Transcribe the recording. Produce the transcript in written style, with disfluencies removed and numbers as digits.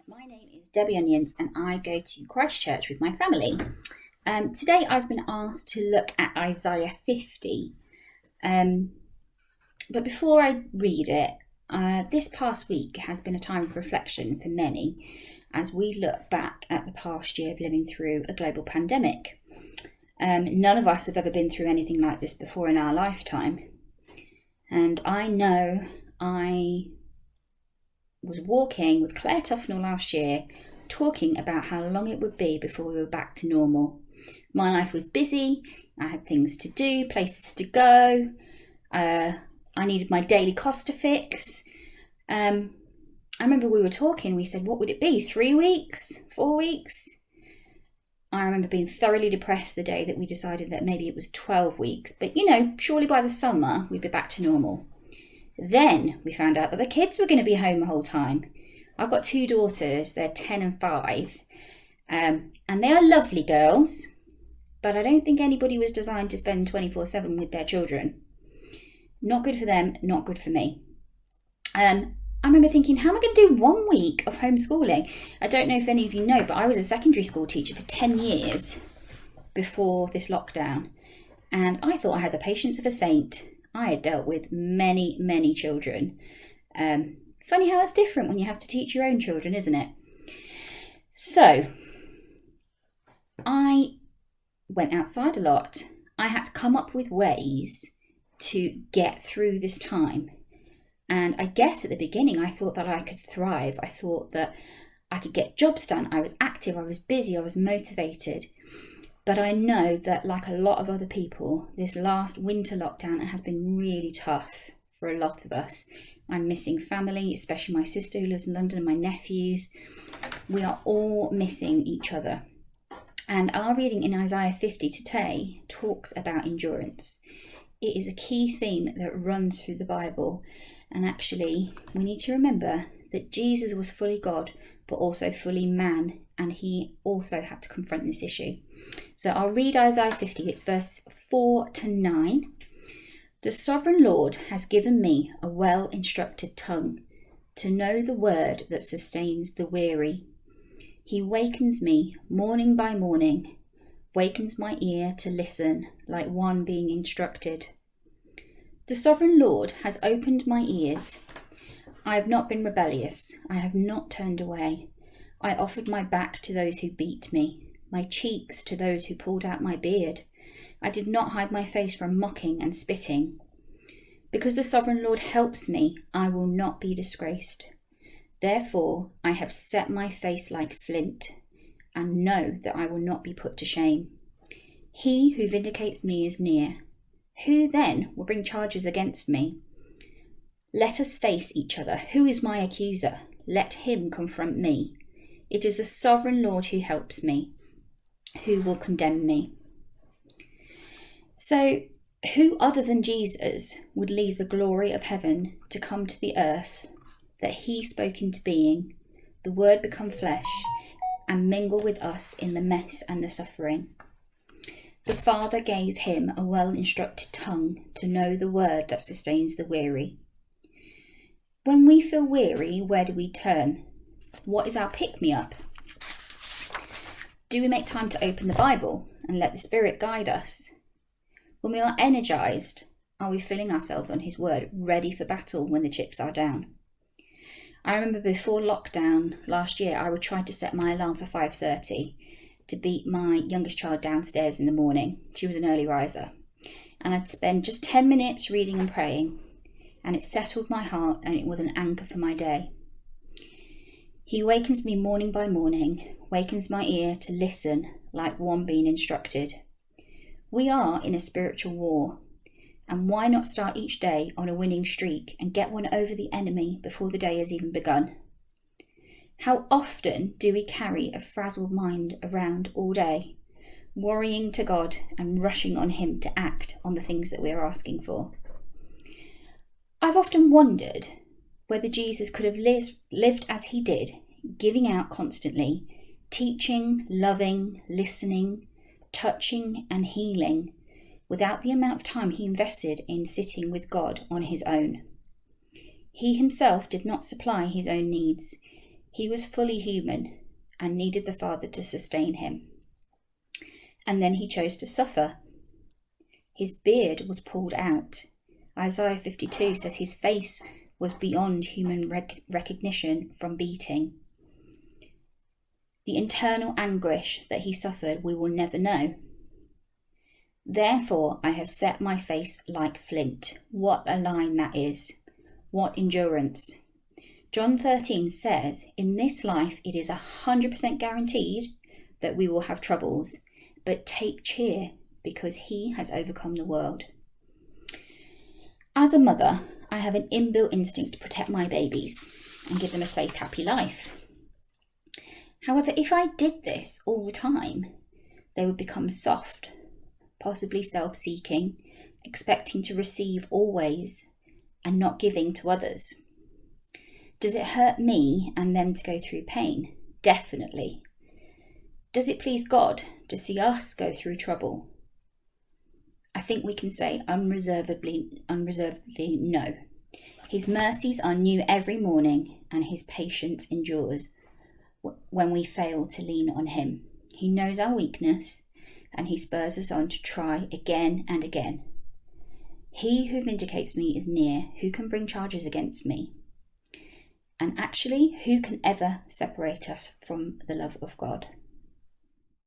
My name is Debbie Onions and I go to Christchurch with my family. Today I've been asked to look at Isaiah 50. But before I read it, this past week has been a time of reflection for many as we look back at the past year of living through a global pandemic. None of us have ever been through anything like this before in our lifetime. And I know I was walking with Claire Tufnell last year, talking about how long it would be before we were back to normal. My life was busy, I had things to do, places to go, I needed my daily Costa fix. I remember we were talking, we said, what would it be, 3 weeks, 4 weeks? I remember being thoroughly depressed the day that we decided that maybe it was 12 weeks, but surely by the summer we'd be back to normal. Then we found out that the kids were going to be home the whole time. I've got 2 daughters, they're 10 and 5, and they are lovely girls, but I don't think anybody was designed to spend 24/7 with their children. Not good for them, not good for me. I remember thinking, how am I going to do 1 week of homeschooling? I don't know if any of you know, but I was a secondary school teacher for 10 years before this lockdown, and I thought I had the patience of a saint. I had dealt with many, many children. Funny how it's different when you have to teach your own children, isn't it? So, I went outside a lot. I had to come up with ways to get through this time. And I guess at the beginning, I thought that I could thrive. I thought that I could get jobs done. I was active, I was busy, I was motivated. But I know that, like a lot of other people, this last winter lockdown has been really tough for a lot of us. I'm missing family, especially my sister who lives in London and my nephews. We are all missing each other. And our reading in Isaiah 50 today talks about endurance. It is a key theme that runs through the Bible. And actually, we need to remember that Jesus was fully God, but also fully man. And he also had to confront this issue. So I'll read Isaiah 50, it's verse 4 to 9. The sovereign Lord has given me a well-instructed tongue to know the word that sustains the weary. He wakens me morning by morning, wakens my ear to listen like one being instructed. The sovereign Lord has opened my ears. I have not been rebellious. I have not turned away. I offered my back to those who beat me, my cheeks to those who pulled out my beard. I did not hide my face from mocking and spitting. Because the sovereign Lord helps me, I will not be disgraced. Therefore, I have set my face like flint, and know that I will not be put to shame. He who vindicates me is near. Who then will bring charges against me? Let us face each other. Who is my accuser? Let him confront me. It is the sovereign Lord who helps me. Who will condemn me? So, who other than Jesus would leave the glory of heaven to come to the earth that he spoke into being, the word become flesh, and mingle with us in the mess and the suffering? The Father gave him a well-instructed tongue to know the word that sustains the weary. When we feel weary, where do we turn? What is our pick-me-up? Do we make time to open the Bible and let the Spirit guide us? When we are energized, are we filling ourselves on his word, ready for battle when the chips are down? I remember before lockdown last year, I would try to set my alarm for 5:30 to beat my youngest child downstairs in the morning. She was an early riser. And I'd spend just 10 minutes reading and praying, and it settled my heart and it was an anchor for my day. He wakens me morning by morning, wakens my ear to listen like one being instructed. We are in a spiritual war, and why not start each day on a winning streak and get one over the enemy before the day has even begun? How often do we carry a frazzled mind around all day, worrying to God and rushing on him to act on the things that we are asking for? I've often wondered whether Jesus could have lived as he did, giving out constantly, teaching, loving, listening, touching and healing, without the amount of time he invested in sitting with God on his own. He himself did not supply his own needs. He was fully human and needed the Father to sustain him. And then he chose to suffer. His beard was pulled out. Isaiah 52 says his face was beyond human recognition from beating. The internal anguish that he suffered we will never know. Therefore I have set my face like flint. What a line that is. What endurance. John 13 says, in this life it is 100% guaranteed that we will have troubles, but take cheer because he has overcome the world. As a mother, I have an inbuilt instinct to protect my babies and give them a safe, happy life. However, if I did this all the time, they would become soft, possibly self-seeking, expecting to receive always and not giving to others. Does it hurt me and them to go through pain? Definitely. Does it please God to see us go through trouble? I think we can say unreservedly no. His mercies are new every morning, and his patience endures when we fail to lean on him. He knows our weakness, and he spurs us on to try again and again. He who vindicates me is near. Who can bring charges against me? And actually, who can ever separate us from the love of God?